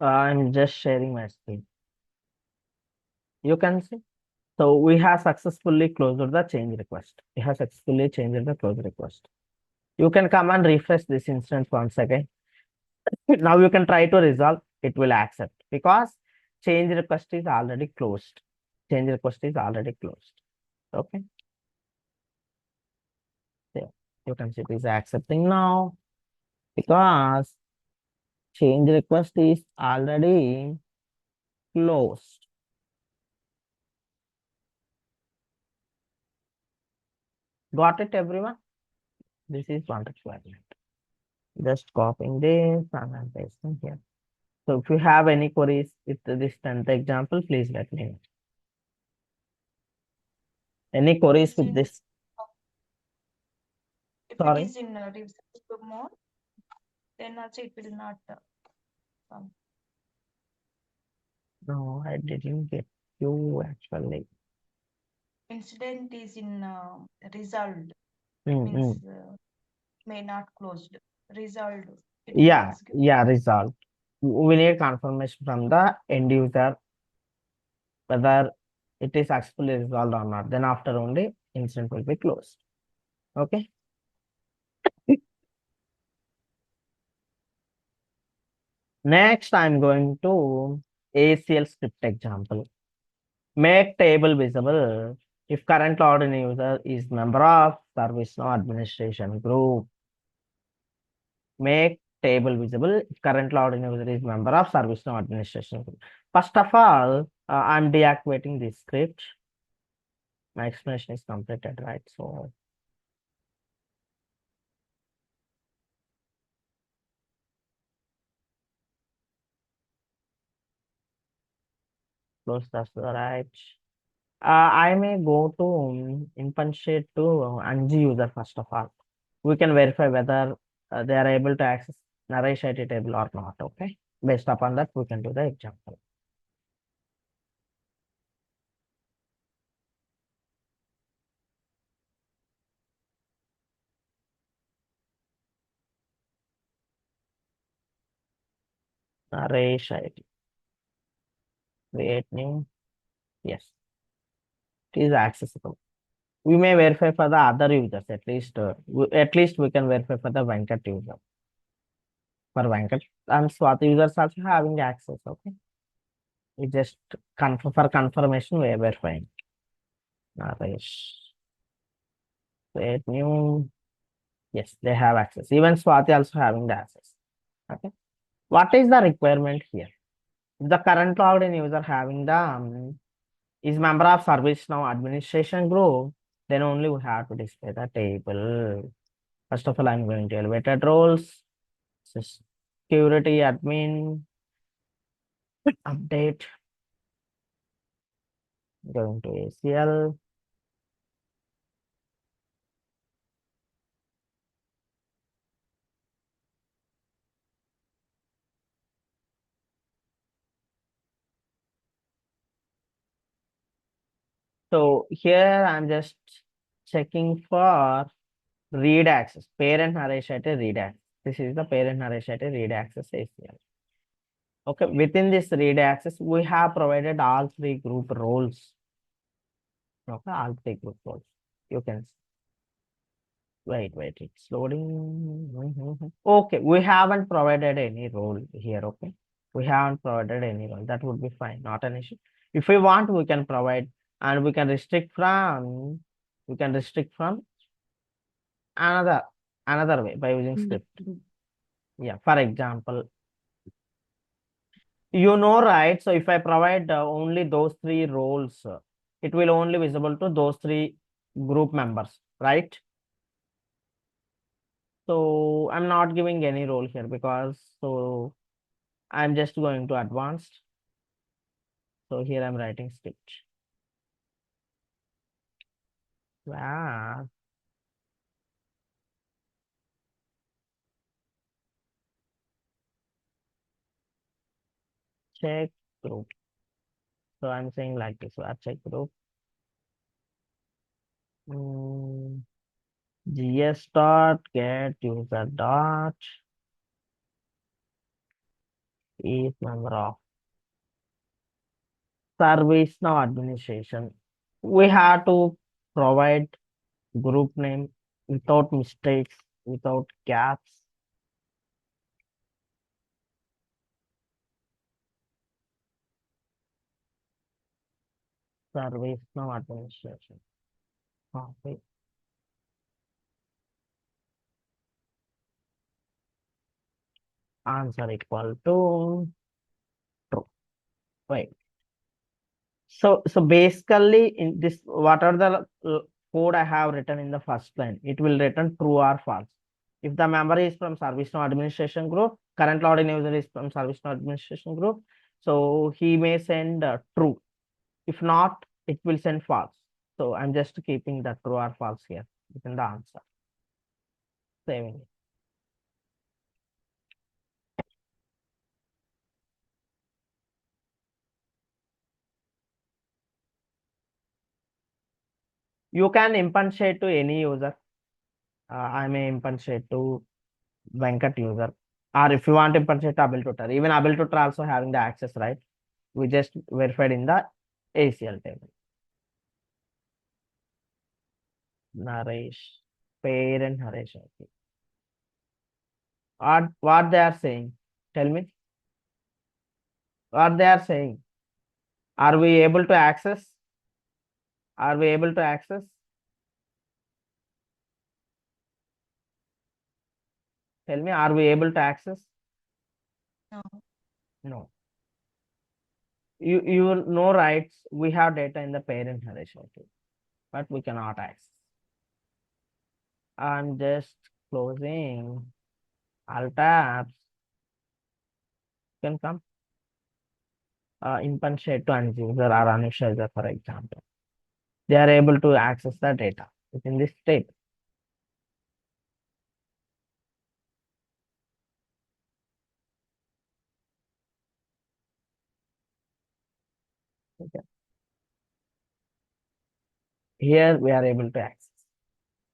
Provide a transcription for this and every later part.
I'm just sharing my screen. You can see. So we have successfully closed the change request. We have successfully changed the close request. You can come and refresh this instance once again. Now you can try to resolve. It will accept because change request is already closed. Change request is already closed. Okay. There. You can see it is accepting now because change request is already closed. Got it, everyone? This is one requirement. Just copying this and I'm pasting here. So if you have any queries with this 10th example, please let me know. Any It queries is with in, this? if it Sorry. is in reserved mode, then also it will not come. No, I didn't get you actually. Incident is in resolved, means Mm-hmm. may not closed. Resolved, it will Yeah, ask. yeah, result. We need confirmation from the end user whether it is successfully resolved or not. Then after only incident will be closed. Okay. Next, I'm going to ACL script example. Make table visible if current login user is member of Servicenow administration group. Make table visible if current login user is member of Servicenow administration group. First of all, I'm deactivating this script. My explanation is completed, right? So close that's the right. I may go to impensate to Anji user first of all. We can verify whether they are able to access narration table or not. Okay. Based upon that, we can do the example. Narration, create new. Yes, it is accessible. We may verify for the other users at least. At least we can verify for the Venkat user. For Venkat and Swati users also having access. Okay. We just confirm for confirmation. We are verifying. Naresh, create new. Yes, they have access. Even Swati also having the access. Okay. What is the requirement here? If the current logged in user having the is member of ServiceNow administration group, then only we have to display the table. First of all, I'm going to elevated roles, security admin, update, going to ACL. So here I'm just checking for read access, parent narration read access. This is the parent narration read access ACL. Okay, within this read access, we have provided all three group roles. Okay, all three group roles. You can wait, it's loading. Okay, we haven't provided any role here. Okay, we haven't provided any role. That would be fine, not an issue. If we want, we can provide and we can restrict from another another way by using script. Yeah, for example, right? So if I provide only those three roles, it will only visible to those three group members, right? So I'm not giving any role here because so I'm just going to advanced. So here I'm writing script. Wow. Check group. So I'm saying like this. Check group. Mm, gs dot get user dot Each member of Servicenow administration. We have to provide group name without mistakes, without gaps. Servicenow administration. Okay. Answer equal to true. Right. So basically in this, what are the code I have written in the first line? It will return true or false. If the member is from ServiceNow administration group, current login user is from ServiceNow administration group, so he may send true. If not, it will send false. So I'm just keeping the true or false here within the answer. Saving it. You can impensate to any user. I may impensate to Venkat user. Or if you want to impensate to Abel tutor, even Abel tutor also having the access, right? We just verified in the ACL table. Naresh, parent Naresh. Okay. What they are saying? Tell me. What they are saying? Are we able to access? Are we able to access? Tell me, are we able to access? No. No. You no rights. We have data in the parent Naresh. Okay. But we cannot access. I'm just closing all tabs. Can come. Impensate to an user or user, for example. They are able to access the data within this state. Okay. Here we are able to access.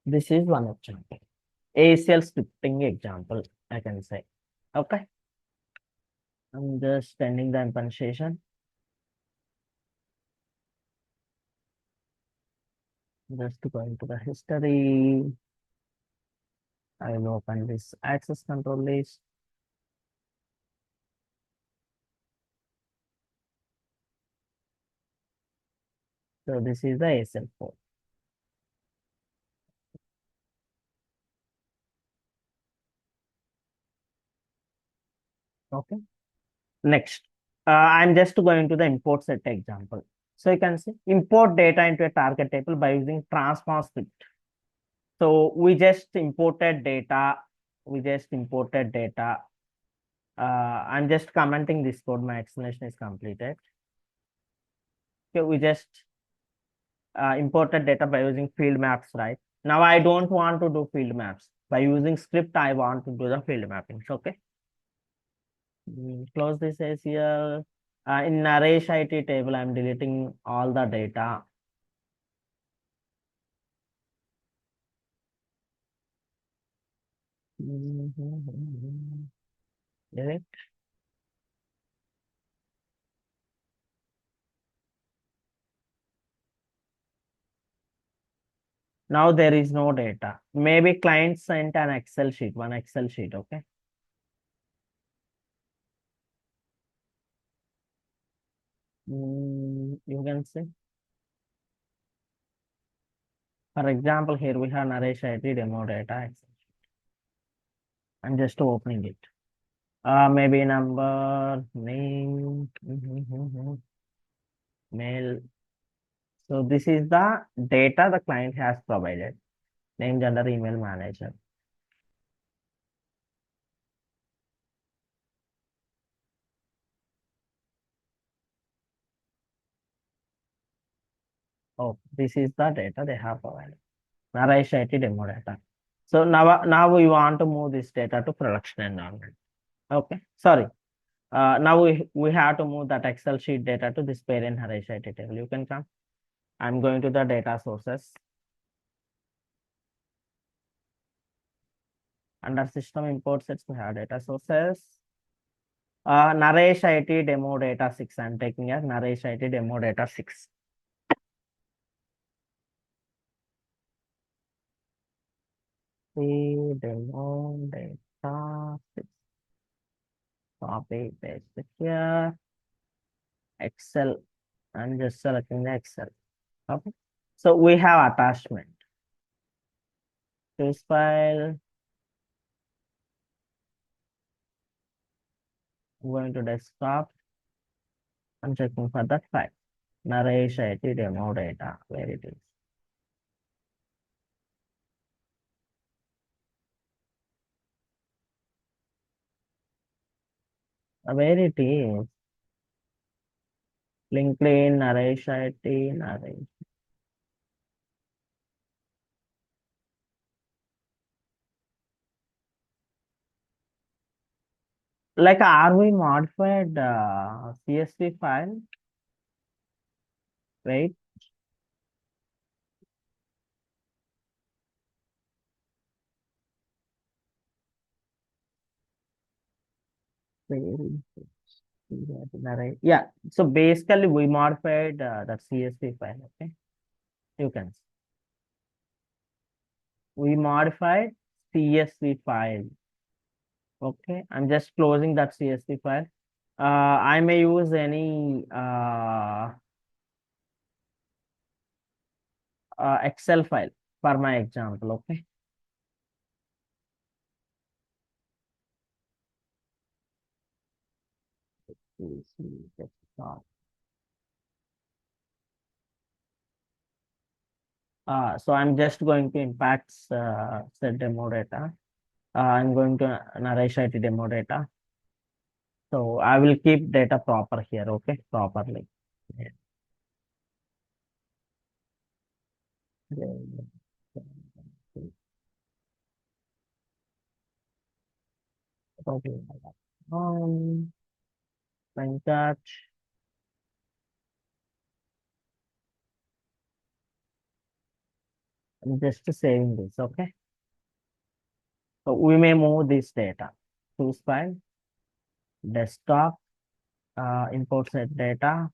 This is one example. ACL scripting example, I can say. Okay. I'm just sending the implementation. Just to go into the history. I will open this access control list. So this is the ACL 4. Okay. Next, I'm just going to the import set example. So you can see import data into a target table by using transform script. So we just imported data. We just imported data. I'm just commenting this code. My explanation is completed. Okay, we just imported data by using field maps, right? Now I don't want to do field maps. By using script, I want to do the field mapping. Okay. Close this ACL. In Naresh IT table, I'm deleting all the data. Delete. Now there is no data. Maybe client sent an Excel sheet, one Excel sheet. Okay. You can see. For example, here we have Naresh IT demo data. I'm just opening it. Maybe number, name, mail. So this is the data the client has provided. Name, gender, email, manager. Oh, this is the data they have provided. Naresh IT demo data. So now we want to move this data to production environment. Okay, sorry. Now we have to move that Excel sheet data to this parent Naresh IT table. You can come. I'm going to the data sources. Under system import sets, we have data sources. Naresh IT demo data 6. I'm taking as Naresh IT demo data 6. The demo data 6. Copy, paste it here. Excel. I'm just selecting the Excel. Okay. So we have attachment. Choose file. I'm going to desktop. I'm checking for that file. Naresh IT demo data. Where it is. Where it is. LinkedIn, Naresh IT, Naresh. Like, are we modified CSV file? Right? Where is it? Yeah. So basically, we modified that CSV file. Okay. You can see. We modified CSV file. Okay. I'm just closing that CSV file. I may use any Excel file for my example. Okay. CSV desktop. So I'm just going to impact set demo data. I'm going to Naresh IT demo data. So I will keep data proper here, okay? Properly. Yeah. Okay. Venkat, I'm just saving this, okay? So we may move this data. Choose file, desktop, import set data,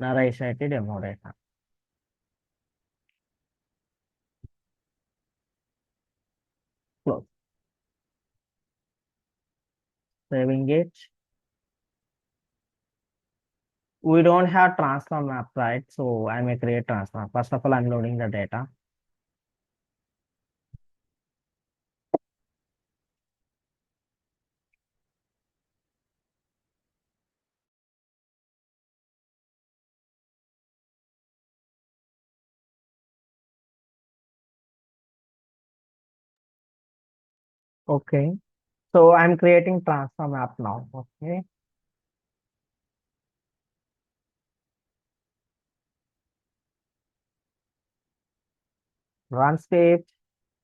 Naresh IT demo data. Close. Saving it. We don't have transfer map, right? So I may create transfer. First of all, I'm loading the data. Okay. So I'm creating transfer map now. Okay. Run script.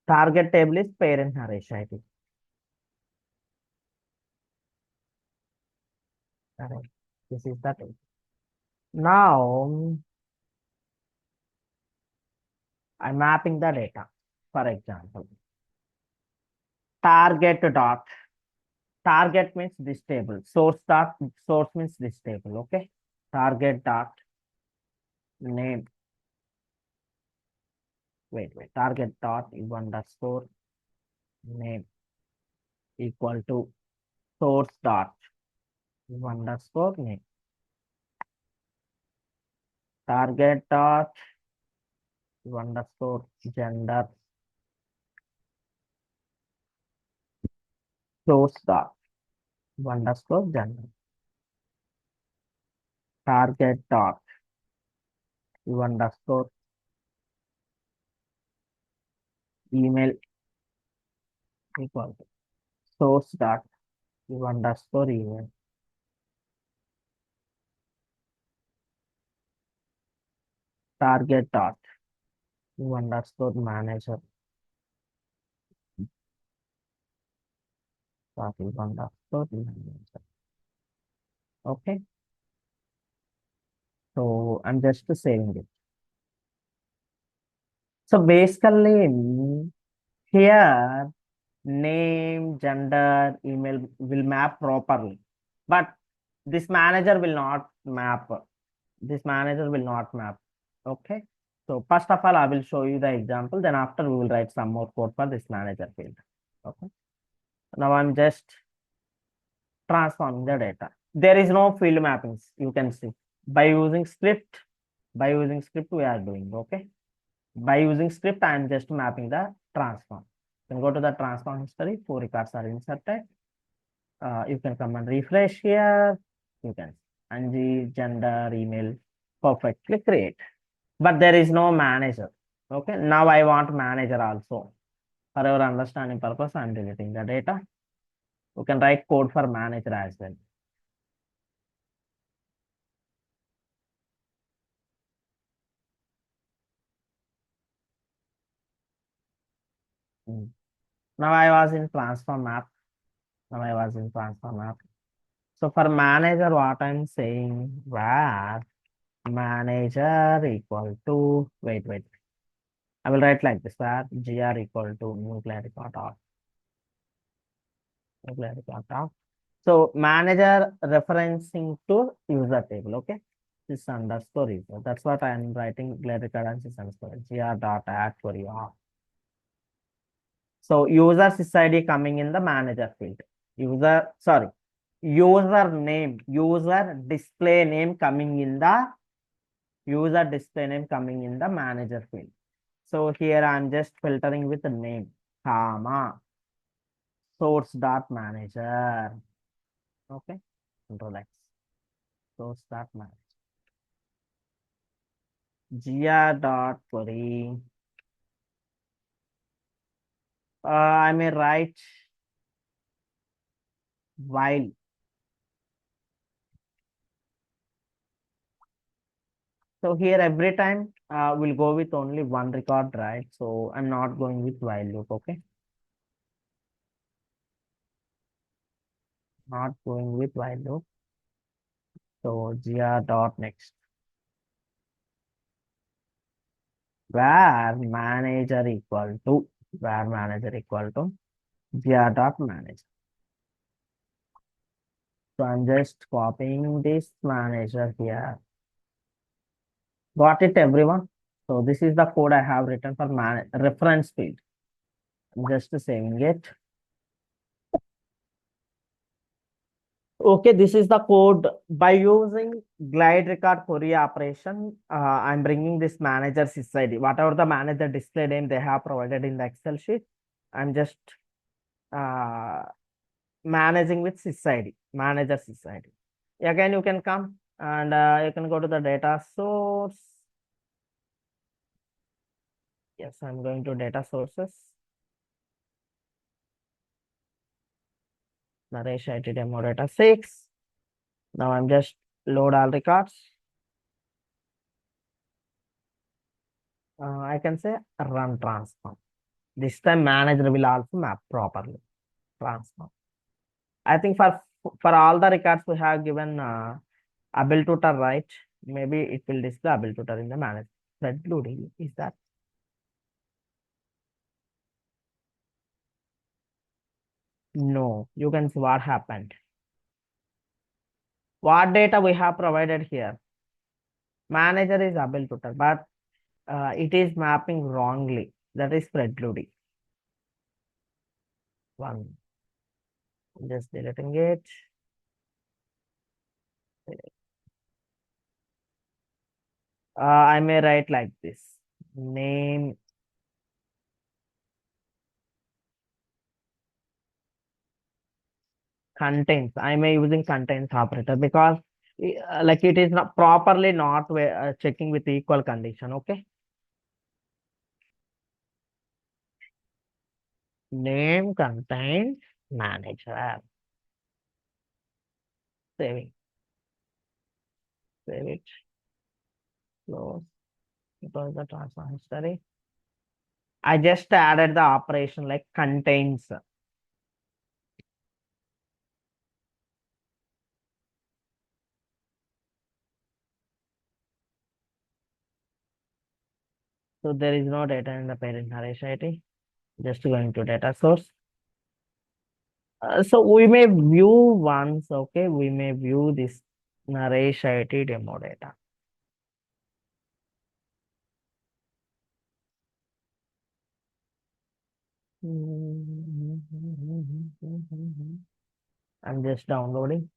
Target table is parent Naresh IT. Correct. This is the table. Now I'm mapping the data. For example, target dot. Target means this table. Source means this table. Okay. Target dot name. Wait. Target dot underscore name equal to source dot underscore name. Target dot underscore gender source dot underscore gender. Target dot underscore email equal to source dot underscore email. Target dot underscore manager dot underscore manager. Okay. So I'm just saving it. So basically here name, gender, email will map properly. But This manager will not map. This manager will not map. Okay. So first of all, I will show you the example. Then after we will write some more code for this manager field. Okay. Now I'm just transforming the data. There is no field mappings. You can see by using script we are doing. Okay. By using script, I am just mapping the transform. You can go to the transform history. 4 records are inserted. You can come and refresh here. You can Anji, gender, email, perfectly create. But there is no manager. Okay. Now I want manager also. For our understanding purpose, I am deleting the data. You can write code for manager as well. Mm. Now I was in transform map. Now I was in transform map. So for manager, what I'm saying, where manager equal to, wait. I will write like this, where gr equal to nuclear record of, nuclear record of. So manager referencing to user table, okay? This underscore user. That's what I am writing, nuclear record and this underscore gr dot add query of. So user sys coming in the manager field. User name, user display name coming in the manager field. So here I'm just filtering with the name, comma, source dot manager. Okay, Control X, source dot manager. Gr dot query. I may write while. So here every time we'll go with only one record, right? So I'm not going with while loop, okay? Not going with while loop. So gr dot next. Where manager equal to gr dot manager. So I'm just copying this manager here. Got it, everyone? So this is the code I have written for reference field. I'm just saving it. Okay, this is the code. By using glide record query operation, I'm bringing this manager sysID. Whatever the manager display name they have provided in the Excel sheet, I'm just uh, managing with sysID, manager sysID. Again, you can come and you can go to the data source. Yes, I'm going to data sources. Naresh IT demo data 6. Now I'm just load all records. I can say run transform. This time manager will also map properly. Transform. I think for all the records we have given able tutor, right? Maybe it will display able tutor in the manager. Thread loading is that? No, you can see what happened. What data we have provided here? Manager is able tutor, but it is mapping wrongly. That is spread loading. One. Just deleting it. I may write like this. Name contains. I may using contains operator because like it is not properly not checking with equal condition. Okay. Name contains manager. Saving. Save it. Close. Because the transfer history. I just added the operation like contains. So there is no data in the parent Naresh IT. Just going to data source. So we may view once, okay, we may view this narration demo data. I'm just downloading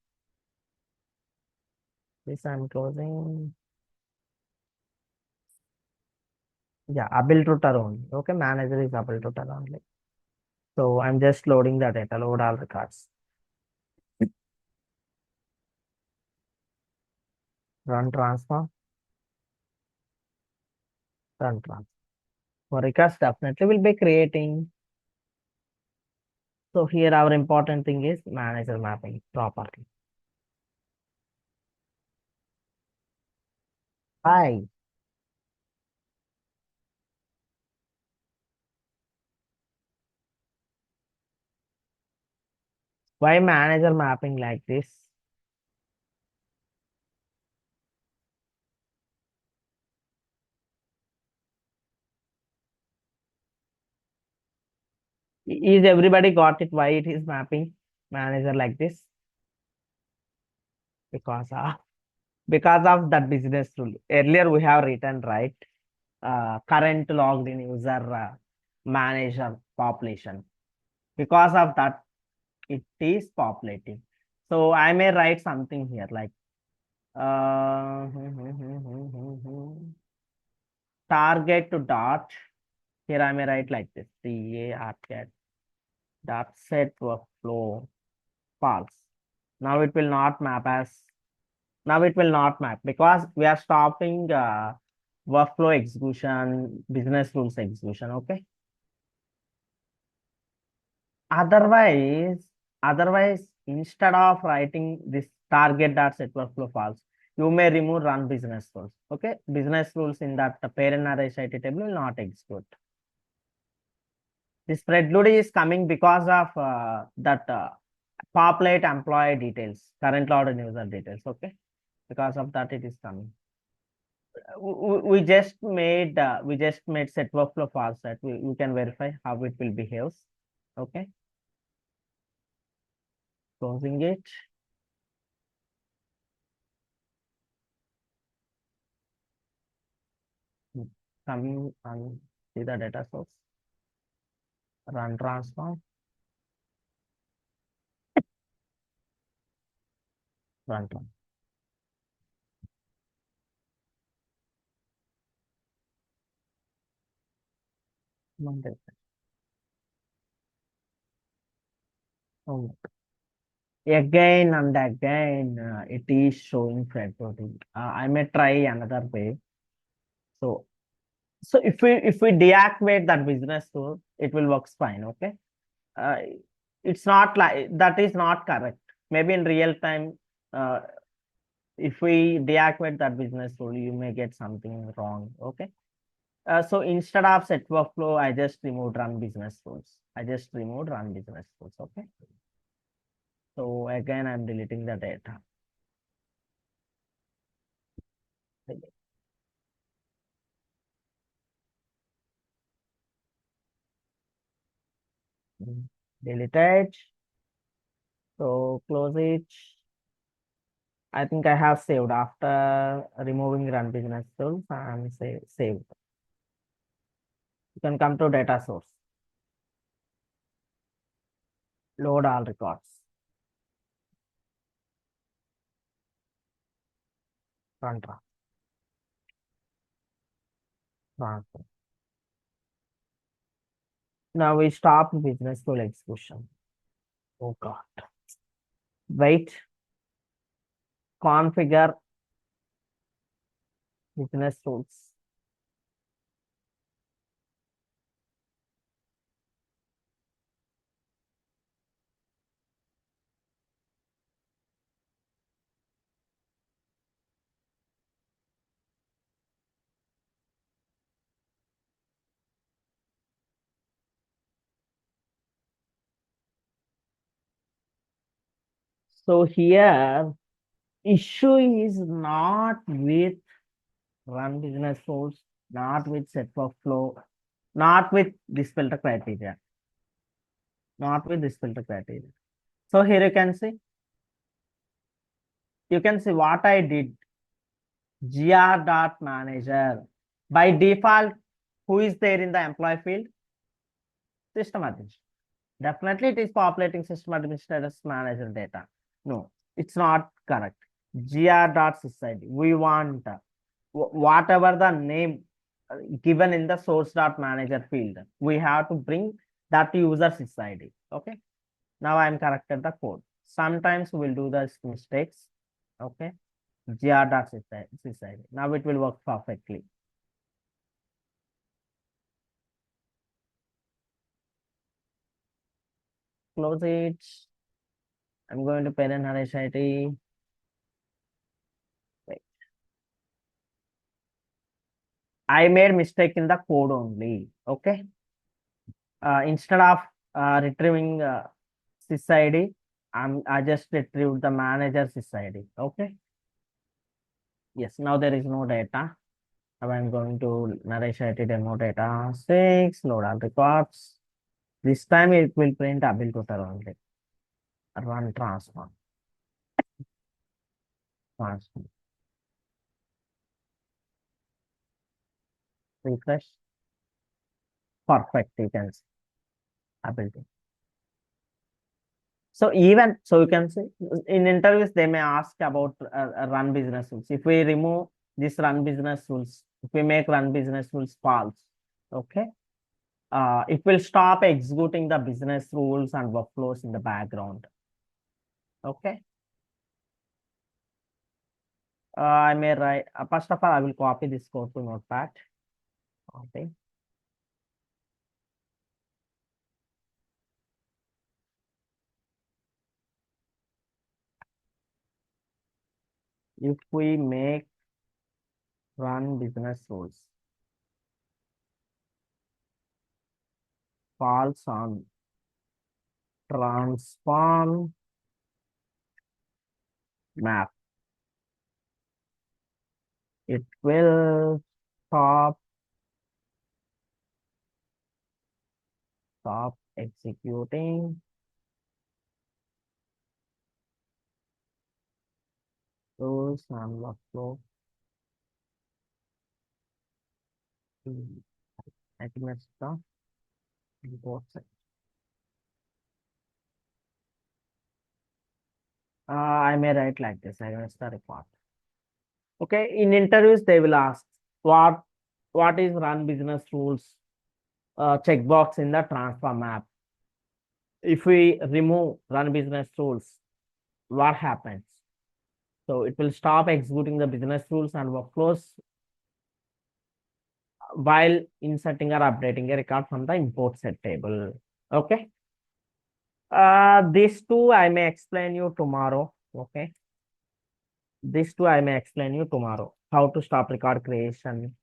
this. I'm closing. Yeah, able to turn only. Okay, manager is able to turn only. So I'm just loading the data, load all records. Run transform, run transform. For records, definitely will be creating. So here our important thing is manager mapping properly. Hi, why manager mapping like this? Is everybody got it? Why it is mapping manager like this? Because of that business rule. Earlier we have written right current logged in user manager population. Because of that, it is populating. So I may write something here like uh, target to dot. Here I may write like this: target dot set workflow false. Now it will not map as now it will not map because we are stopping workflow execution, business rules execution. Okay. Otherwise, instead of writing this target dot set workflow false, you may remove run business rules. Okay, business rules in that parent array cited table will not execute. This spread load is coming because of that populate employee details, current load and user details. Okay, because of that it is coming. We just made set workflow false that we can verify how it will behave. Okay, closing it. Come and see the data source. Run transform. Run transform. Oh. Again and again, it is showing thread routing. I may try another way. So, if we deactivate that business tool, it will works fine. Okay. Uh, it's not like that is not correct. Maybe in real time, uh, if we deactivate that business tool, you may get something wrong. Okay. So instead of set workflow, I just removed run business rules. I just removed run business rules. Okay. So again, I'm deleting the data. Delete it. So close it. I think I have saved after removing run business tools and say save. You can come to data source. Load all records. Run transfer. Now we stop business tool execution. Oh God. Wait. Configure business tools. So here issue is not with run business tools, not with set workflow, not with this filter criteria, not with this filter criteria. So here you can see what I did. gr.manager. By default, who is there in the employee field? System administrator. Definitely it is populating system administrator's manager data. No, it's not correct. gr.sysid. We want whatever the name given in the source.manager field. We have to bring that user sysid. Okay. Now I am corrected the code. Sometimes we'll do the mistakes. Okay. gr.sysid. Now it will work perfectly. Close it. I'm going to parent RSIT. Wait. I made mistake in the code only. Okay. Instead of retrieving sysid, I just retrieved the manager sysid. Okay. Yes. Now there is no data. Now I'm going to RSIT demo data 6. Load all records. This time it will print able total only. Run transform. Transform. Refresh. Perfect. You can see ability. So you can see in interviews they may ask about run business rules. If we remove this run business rules, if we make run business rules false, okay, it will stop executing the business rules and workflows in the background. Okay. I may write. First of all, I will copy this code to Notepad. Okay. If we make run business rules false on transform map, it will stop executing rules and workflow. I think that's the import set. I may write like this. I will start report. Okay. In interviews, they will ask what is run business rules checkbox in the transform map. If we remove run business rules, what happens? So it will stop executing the business rules and workflows while inserting or updating a record from the import set table. Okay. These two I may explain you tomorrow. Okay. These two I may explain you tomorrow. How to stop record creation,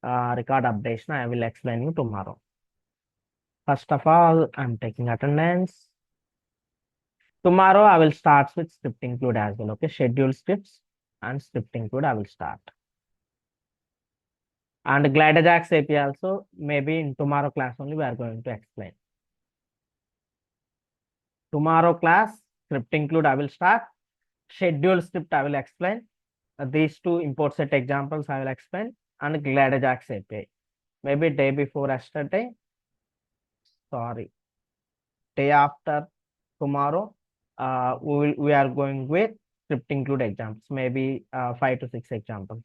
record updation. I will explain you tomorrow. First of all, I'm taking attendance. Tomorrow I will start with script include as well. Okay. Schedule scripts and script include I will start. And GlideAjax API also maybe in tomorrow class only we are going to explain. Tomorrow class script include I will start. Schedule script I will explain. These two import set examples I will explain and GlideAjax API. Maybe day before yesterday. Sorry. Day after tomorrow. We are going with script include examples. Maybe 5 to 6 examples.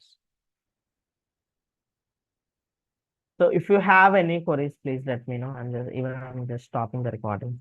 So if you have any queries, please let me know. I'm just stopping the recording.